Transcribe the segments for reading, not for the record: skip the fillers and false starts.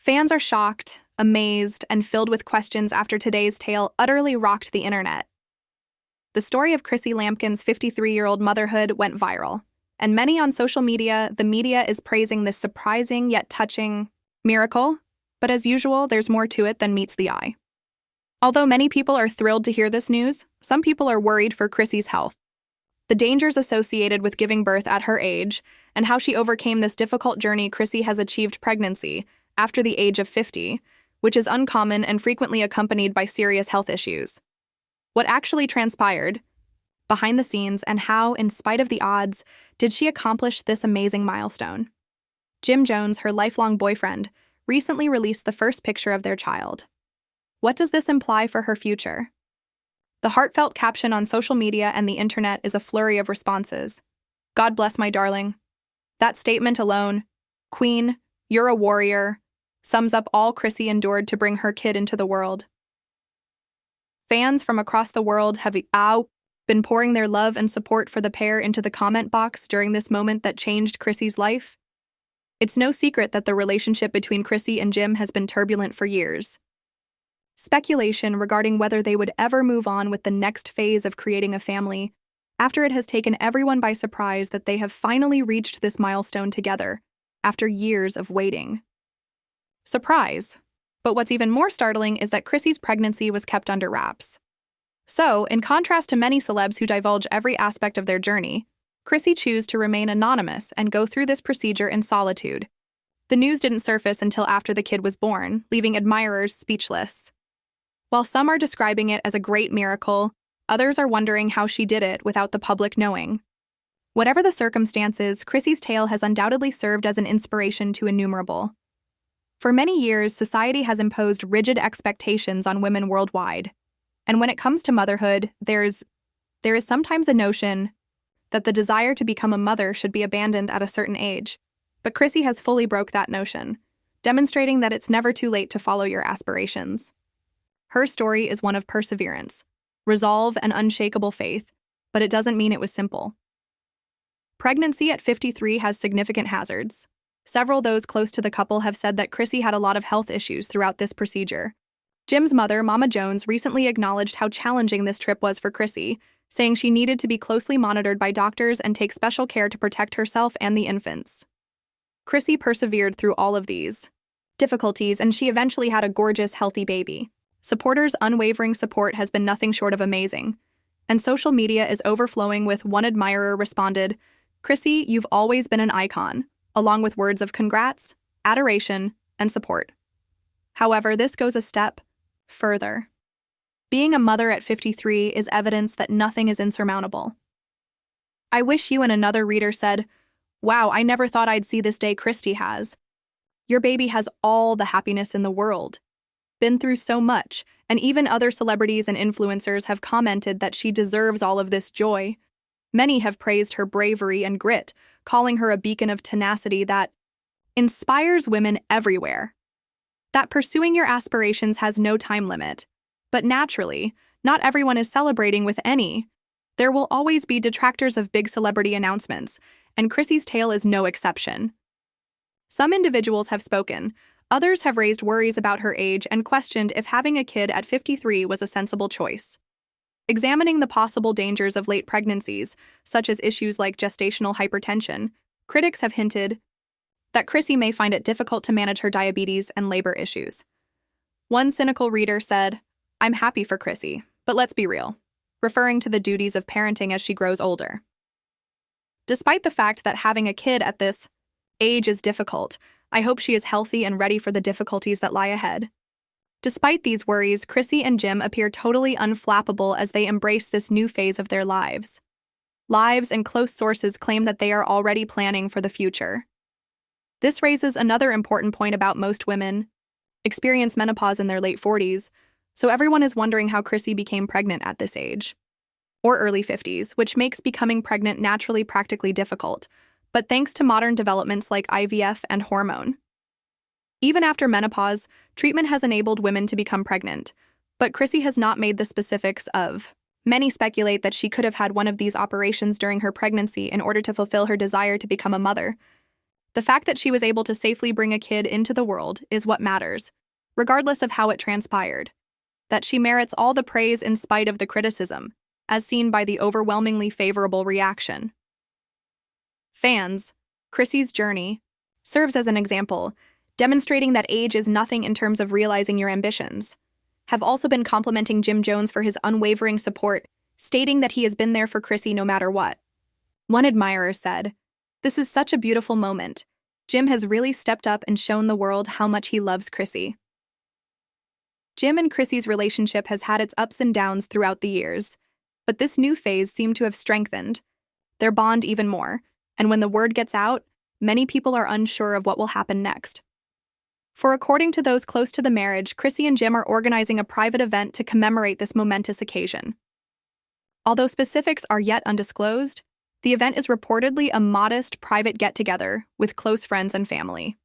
Fans are shocked, amazed, and filled with questions after today's tale utterly rocked the internet. The story of Chrissy Lampkin's 53-year-old motherhood went viral, and many on social media, the media is praising this surprising yet touching miracle, but as usual, there's more to it than meets the eye. Although many people are thrilled to hear this news, some people are worried for Chrissy's health. The dangers associated with giving birth at her age, and how she overcame this difficult journey. Chrissy has achieved pregnancy after the age of 50, which is uncommon and frequently accompanied by serious health issues. What actually transpired behind the scenes, and how, in spite of the odds, did she accomplish this amazing milestone? Jim Jones, her lifelong boyfriend, recently released the first picture of their child. What does this imply for her future? The heartfelt caption on social media and the internet is a flurry of responses. "God bless my darling." That statement alone, "Queen, you're a warrior," sums up all Chrissy endured to bring her kid into the world. Fans from across the world have been pouring their love and support for the pair into the comment box during this moment that changed Chrissy's life. It's no secret that the relationship between Chrissy and Jim has been turbulent for years. Speculation regarding whether they would ever move on with the next phase of creating a family, after it has taken everyone by surprise that they have finally reached this milestone together, after years of waiting. Surprise! But what's even more startling is that Chrissy's pregnancy was kept under wraps. So, in contrast to many celebs who divulge every aspect of their journey, Chrissy chose to remain anonymous and go through this procedure in solitude. The news didn't surface until after the kid was born, leaving admirers speechless. While some are describing it as a great miracle, others are wondering how she did it without the public knowing. Whatever the circumstances, Chrissy's tale has undoubtedly served as an inspiration to innumerable. For many years, society has imposed rigid expectations on women worldwide. And when it comes to motherhood, there is sometimes a notion that the desire to become a mother should be abandoned at a certain age. But Chrissy has fully broke that notion, demonstrating that it's never too late to follow your aspirations. Her story is one of perseverance, resolve, and unshakable faith, but it doesn't mean it was simple. Pregnancy at 53 has significant hazards. Several those close to the couple have said that Chrissy had a lot of health issues throughout this procedure. Jim's mother, Mama Jones, recently acknowledged how challenging this trip was for Chrissy, saying she needed to be closely monitored by doctors and take special care to protect herself and the infants. Chrissy persevered through all of these difficulties, and she eventually had a gorgeous, healthy baby. Supporters' unwavering support has been nothing short of amazing, and social media is overflowing with one admirer responded, "Chrissy, you've always been an icon," along with words of congrats, adoration, and support. However, this goes a step further. Being a mother at 53 is evidence that nothing is insurmountable. I wish you and another reader said, "Wow, I never thought I'd see this day Christy has. Your baby has all the happiness in the world. Been through so much," and even other celebrities and influencers have commented that she deserves all of this joy. Many have praised her bravery and grit, calling her a beacon of tenacity that inspires women everywhere. That pursuing your aspirations has no time limit. But naturally, not everyone is celebrating with any. There will always be detractors of big celebrity announcements, and Chrissy's tale is no exception. Some individuals have spoken, others have raised worries about her age and questioned if having a kid at 53 was a sensible choice. Examining the possible dangers of late pregnancies, such as issues like gestational hypertension, critics have hinted that Chrissy may find it difficult to manage her diabetes and labor issues. One cynical reader said, "I'm happy for Chrissy, but let's be real," referring to the duties of parenting as she grows older. Despite the fact that having a kid at this age is difficult, I hope she is healthy and ready for the difficulties that lie ahead. Despite these worries, Chrissy and Jim appear totally unflappable as they embrace this new phase of their lives. Lives and close sources claim that they are already planning for the future. This raises another important point about most women experience menopause in their late 40s, so everyone is wondering how Chrissy became pregnant at this age, or early 50s, which makes becoming pregnant naturally practically difficult, but thanks to modern developments like IVF and hormone. Even after menopause, treatment has enabled women to become pregnant, but Chrissy has not made the specifics of. Many speculate that she could have had one of these operations during her pregnancy in order to fulfill her desire to become a mother. The fact that she was able to safely bring a kid into the world is what matters, regardless of how it transpired. That she merits all the praise in spite of the criticism, as seen by the overwhelmingly favorable reaction. Fans, Chrissy's journey, serves as an example, demonstrating that age is nothing in terms of realizing your ambitions, have also been complimenting Jim Jones for his unwavering support, stating that he has been there for Chrissy no matter what. One admirer said, "This is such a beautiful moment. Jim has really stepped up and shown the world how much he loves Chrissy." Jim and Chrissy's relationship has had its ups and downs throughout the years, but this new phase seemed to have strengthened their bond even more, and when the word gets out, many people are unsure of what will happen next. For according to those close to the marriage, Chrissy and Jim are organizing a private event to commemorate this momentous occasion. Although specifics are yet undisclosed, the event is reportedly a modest private get-together with close friends and family.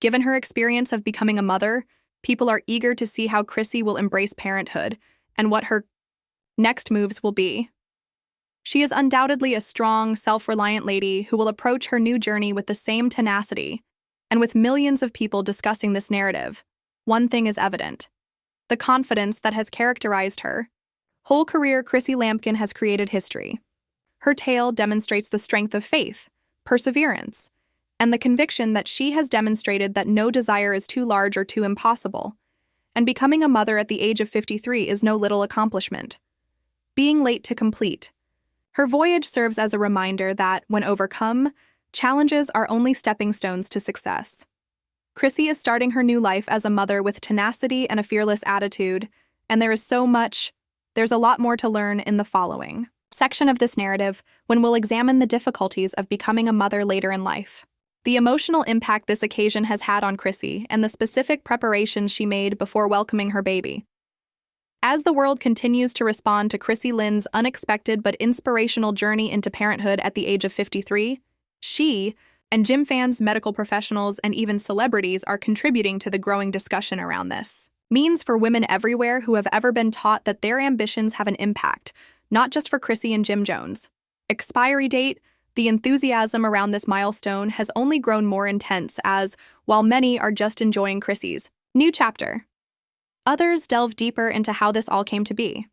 Given her experience of becoming a mother, people are eager to see how Chrissy will embrace parenthood and what her next moves will be. She is undoubtedly a strong, self-reliant lady who will approach her new journey with the same tenacity, and with millions of people discussing this narrative, one thing is evident: the confidence that has characterized her whole career. Chrissy Lampkin has created history. Her tale demonstrates the strength of faith, perseverance, and the conviction that she has demonstrated that no desire is too large or too impossible, and becoming a mother at the age of 53 is no little accomplishment. Being late to complete, her voyage serves as a reminder that, when overcome, challenges are only stepping stones to success. Chrissy is starting her new life as a mother with tenacity and a fearless attitude, and there's a lot more to learn in the following section of this narrative when we'll examine the difficulties of becoming a mother later in life, the emotional impact this occasion has had on Chrissy, and the specific preparations she made before welcoming her baby. As the world continues to respond to Chrissy Lynn's unexpected but inspirational journey into parenthood at the age of 53, she and Jim fans, medical professionals, and even celebrities are contributing to the growing discussion around this. Means for women everywhere who have ever been taught that their ambitions have an impact, not just for Chrissy and Jim Jones. Expiry date: the enthusiasm around this milestone has only grown more intense as, while many are just enjoying Chrissy's new chapter, others delve deeper into how this all came to be,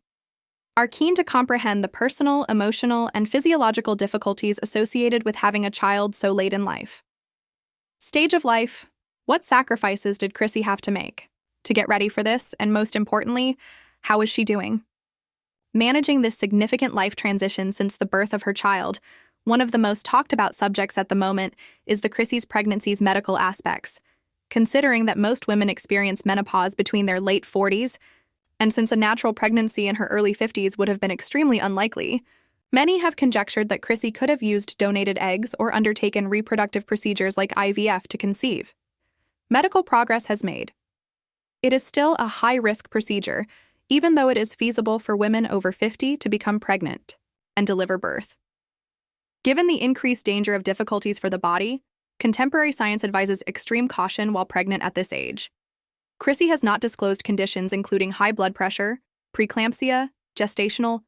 are keen to comprehend the personal, emotional, and physiological difficulties associated with having a child so late in life. Stage of life: what sacrifices did Chrissy have to make to get ready for this, and most importantly, how is she doing? Managing this significant life transition since the birth of her child, one of the most talked about subjects at the moment is the Chrissy's pregnancy's medical aspects. Considering that most women experience menopause between their late 40s, and since a natural pregnancy in her early 50s would have been extremely unlikely, many have conjectured that Chrissy could have used donated eggs or undertaken reproductive procedures like IVF to conceive. Medical progress has made. It is still a high-risk procedure, even though it is feasible for women over 50 to become pregnant and deliver birth. Given the increased danger of difficulties for the body, contemporary science advises extreme caution while pregnant at this age. Chrissy has not disclosed conditions including high blood pressure, preeclampsia, gestational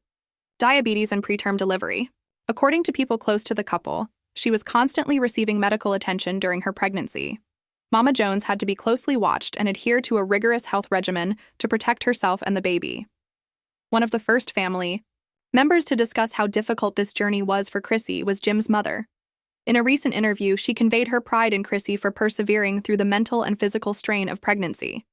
diabetes, and preterm delivery. According to people close to the couple, she was constantly receiving medical attention during her pregnancy. Mama Jones had to be closely watched and adhere to a rigorous health regimen to protect herself and the baby. One of the first family members to discuss how difficult this journey was for Chrissy was Jim's mother. In a recent interview, she conveyed her pride in Chrissy for persevering through the mental and physical strain of pregnancy.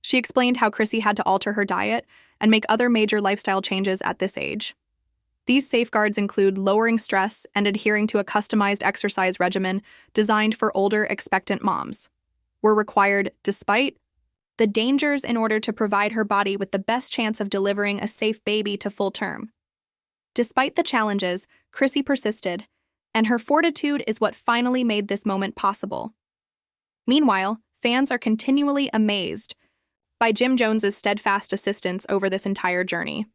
She explained how Chrissy had to alter her diet and make other major lifestyle changes at this age. These safeguards include lowering stress and adhering to a customized exercise regimen designed for older, expectant moms, were required despite the dangers in order to provide her body with the best chance of delivering a safe baby to full term. Despite the challenges, Chrissy persisted, and her fortitude is what finally made this moment possible. Meanwhile, fans are continually amazed by Jim Jones's steadfast assistance over this entire journey.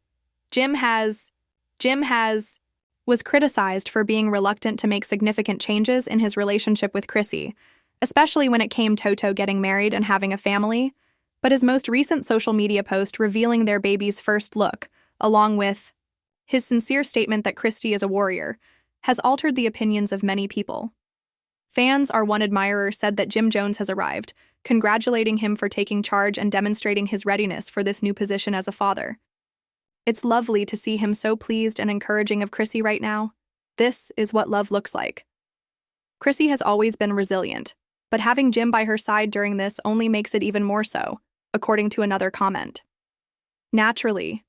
Jim was criticized for being reluctant to make significant changes in his relationship with Chrissy, especially when it came to getting married and having a family, but his most recent social media post revealing their baby's first look, along with his sincere statement that Chrissy is a warrior, has altered the opinions of many people. Fans or one admirer said that Jim Jones has arrived, congratulating him for taking charge and demonstrating his readiness for this new position as a father. It's lovely to see him so pleased and encouraging of Chrissy right now. This is what love looks like. Chrissy has always been resilient, but having Jim by her side during this only makes it even more so, according to another comment. Naturally,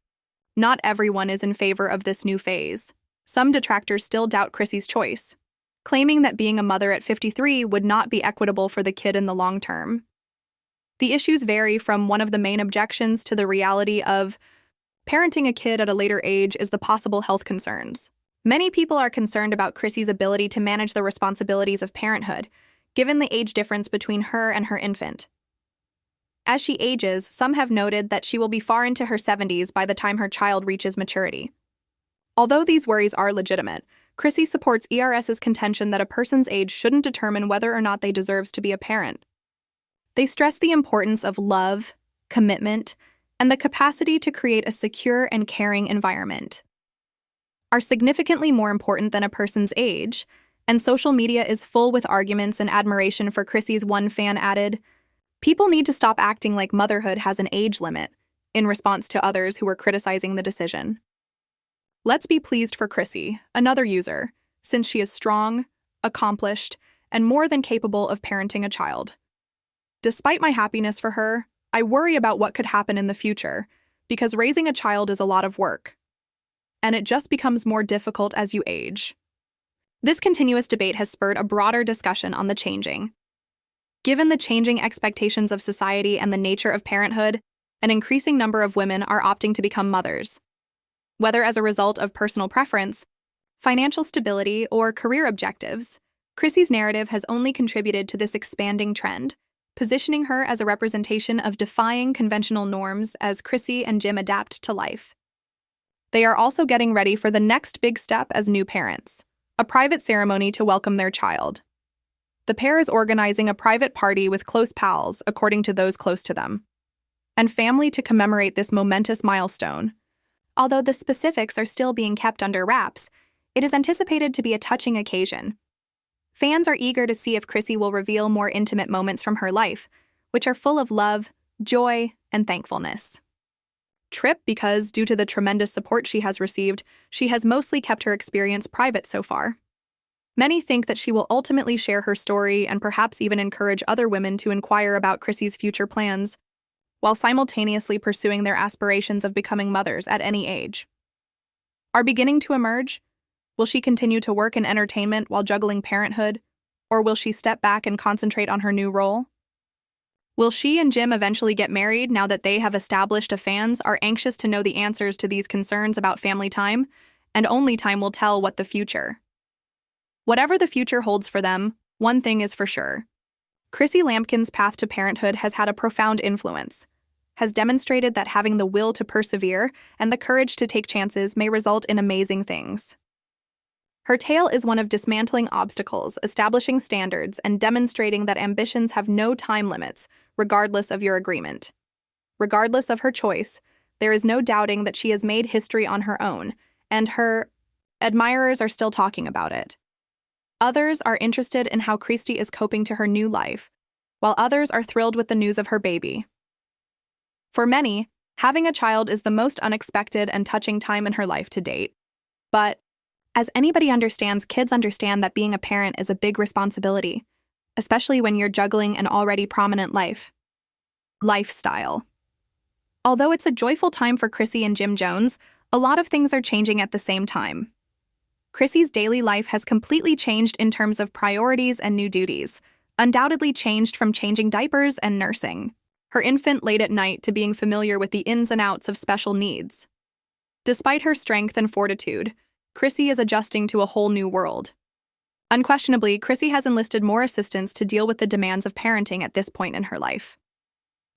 not everyone is in favor of this new phase. Some detractors still doubt Chrissy's choice, claiming that being a mother at 53 would not be equitable for the kid in the long term. The issues vary from one of the main objections to the reality of parenting a kid at a later age is the possible health concerns. Many people are concerned about Chrissy's ability to manage the responsibilities of parenthood, given the age difference between her and her infant. As she ages, some have noted that she will be far into her 70s by the time her child reaches maturity. Although these worries are legitimate, Chrissy supports ERS's contention that a person's age shouldn't determine whether or not they deserve to be a parent. They stress the importance of love, commitment, and the capacity to create a secure and caring environment are significantly more important than a person's age, and social media is full with arguments and admiration for Chrissy's. One fan added, "People need to stop acting like motherhood has an age limit," in response to others who were criticizing the decision. "Let's be pleased for Chrissy," another user, "since she is strong, accomplished, and more than capable of parenting a child. Despite my happiness for her, I worry about what could happen in the future, because raising a child is a lot of work, and it just becomes more difficult as you age." This continuous debate has spurred a broader discussion on the changing. Given the changing expectations of society and the nature of parenthood, an increasing number of women are opting to become mothers. Whether as a result of personal preference, financial stability, or career objectives, Chrissy's narrative has only contributed to this expanding trend, positioning her as a representation of defying conventional norms as Chrissy and Jim adapt to life. They are also getting ready for the next big step as new parents, a private ceremony to welcome their child. The pair is organizing a private party with close pals, according to those close to them, and family to commemorate this momentous milestone. Although the specifics are still being kept under wraps, it is anticipated to be a touching occasion. Fans are eager to see if Chrissy will reveal more intimate moments from her life, which are full of love, joy, and thankfulness. Trip because, due to the tremendous support she has received, she has mostly kept her experience private so far. Many think that she will ultimately share her story and perhaps even encourage other women to inquire about Chrissy's future plans, while simultaneously pursuing their aspirations of becoming mothers at any age. Are beginning to emerge? Will she continue to work in entertainment while juggling parenthood, or will she step back and concentrate on her new role? Will she and Jim eventually get married now that they have established a fans are anxious to know the answers to these concerns about family time, and only time will tell what the future. Whatever the future holds for them, one thing is for sure. Chrissy Lampkin's path to parenthood has had a profound influence, has demonstrated that having the will to persevere and the courage to take chances may result in amazing things. Her tale is one of dismantling obstacles, establishing standards, and demonstrating that ambitions have no time limits, regardless of your agreement. Regardless of her choice, there is no doubting that she has made history on her own, and her admirers are still talking about it. Others are interested in how Christy is coping to her new life, while others are thrilled with the news of her baby. For many, having a child is the most unexpected and touching time in her life to date. But as anybody understands, kids understand that being a parent is a big responsibility, especially when you're juggling an already prominent lifestyle. Although it's a joyful time for Chrissy and Jim Jones, a lot of things are changing at the same time. Chrissy's daily life has completely changed in terms of priorities and new duties, undoubtedly changed from changing diapers and nursing her infant late at night to being familiar with the ins and outs of special needs. Despite her strength and fortitude, Chrissy is adjusting to a whole new world. Unquestionably, Chrissy has enlisted more assistance to deal with the demands of parenting at this point in her life.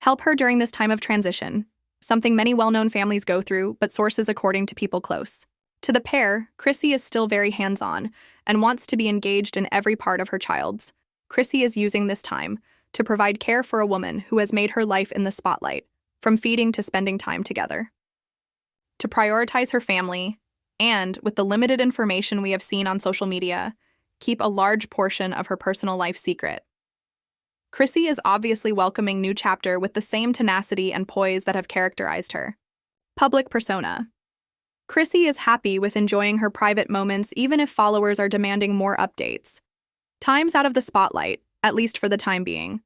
Help her during this time of transition, something many well-known families go through, but sources according to people close. To the pair, Chrissy is still very hands-on and wants to be engaged in every part of her child's. Chrissy is using this time to provide care for a woman who has made her life in the spotlight, from feeding to spending time together. To prioritize her family, and with the limited information we have seen on social media, keep a large portion of her personal life secret. Chrissy is obviously welcoming new chapter with the same tenacity and poise that have characterized her. Public persona. Chrissy is happy with enjoying her private moments even if followers are demanding more updates. Time's out of the spotlight, at least for the time being.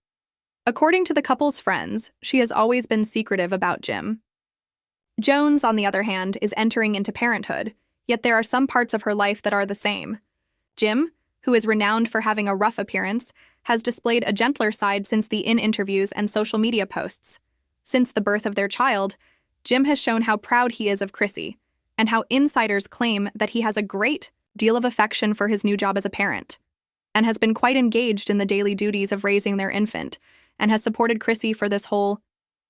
According to the couple's friends, she has always been secretive about Jim. Jones, on the other hand, is entering into parenthood, yet there are some parts of her life that are the same. Jim, who is renowned for having a rough appearance, has displayed a gentler side since the interviews and social media posts. Since the birth of their child, Jim has shown how proud he is of Chrissy, and how insiders claim that he has a great deal of affection for his new job as a parent, and has been quite engaged in the daily duties of raising their infant, and has supported Chrissy for this whole.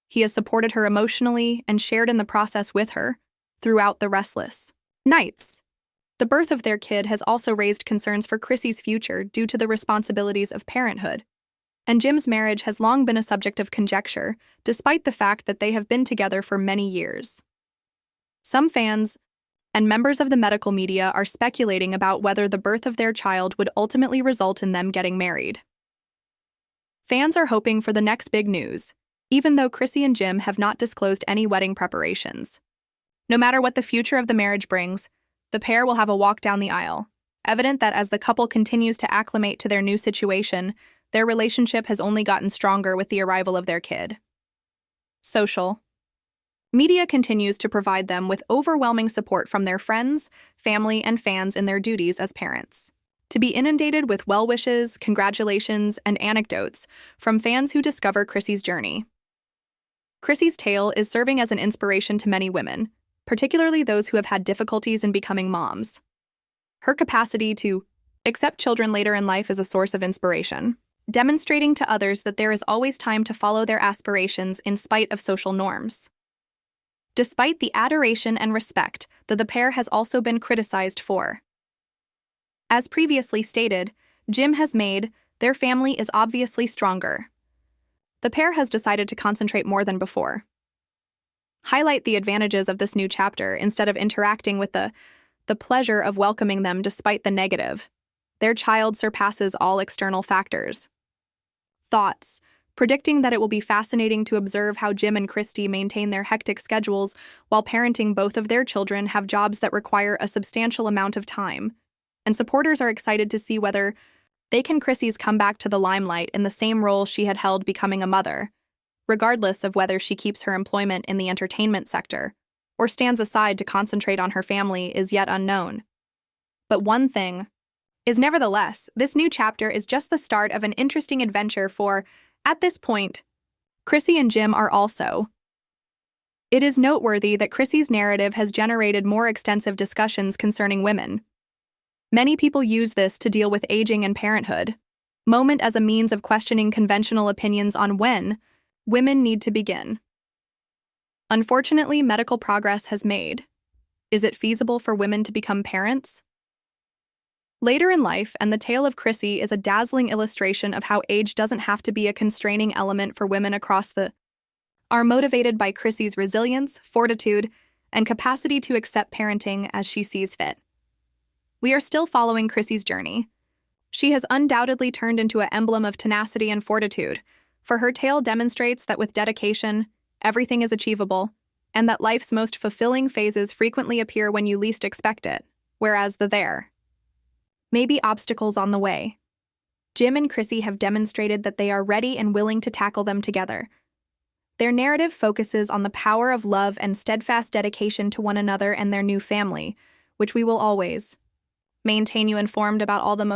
He has supported her emotionally and shared in the process with her throughout the restless nights. The birth of their kid has also raised concerns for Chrissy's future due to the responsibilities of parenthood, and Jim's marriage has long been a subject of conjecture, despite the fact that they have been together for many years. Some fans and members of the medical media are speculating about whether the birth of their child would ultimately result in them getting married. Fans are hoping for the next big news, even though Chrissy and Jim have not disclosed any wedding preparations. No matter what the future of the marriage brings, the pair will have a walk down the aisle, evident that as the couple continues to acclimate to their new situation, their relationship has only gotten stronger with the arrival of their kid. Social. Media continues to provide them with overwhelming support from their friends, family, and fans in their duties as parents. To be inundated with well wishes, congratulations, and anecdotes from fans who discover Chrissy's journey. Chrissy's tale is serving as an inspiration to many women, particularly those who have had difficulties in becoming moms. Her capacity to accept children later in life is a source of inspiration, demonstrating to others that there is always time to follow their aspirations in spite of social norms. Despite the adoration and respect that the pair has also been criticized for. As previously stated, Jim has made their family is obviously stronger. The pair has decided to concentrate more than before. Highlight the advantages of this new chapter instead of interacting with the pleasure of welcoming them despite the negative. Their child surpasses all external factors. Thoughts. Predicting that it will be fascinating to observe how Jim and Christy maintain their hectic schedules while parenting both of their children have jobs that require a substantial amount of time, and supporters are excited to see whether they can Chrissy's come back to the limelight in the same role she had held becoming a mother, regardless of whether she keeps her employment in the entertainment sector or stands aside to concentrate on her family is yet unknown. But one thing is nevertheless, this new chapter is just the start of an interesting adventure for, at this point, Chrissy and Jim are also. It is noteworthy that Chrissy's narrative has generated more extensive discussions concerning women. Many people use this to deal with aging and parenthood, moment as a means of questioning conventional opinions on when women need to begin. Unfortunately, medical progress has made. Is it feasible for women to become parents? Later in life, and the tale of Chrissy is a dazzling illustration of how age doesn't have to be a constraining element for women across the are motivated by Chrissy's resilience, fortitude, and capacity to accept parenting as she sees fit. We are still following Chrissy's journey. She has undoubtedly turned into an emblem of tenacity and fortitude, for her tale demonstrates that with dedication, everything is achievable, and that life's most fulfilling phases frequently appear when you least expect it, whereas there may be obstacles on the way. Jim and Chrissy have demonstrated that they are ready and willing to tackle them together. Their narrative focuses on the power of love and steadfast dedication to one another and their new family, which we will always maintain you informed about all the most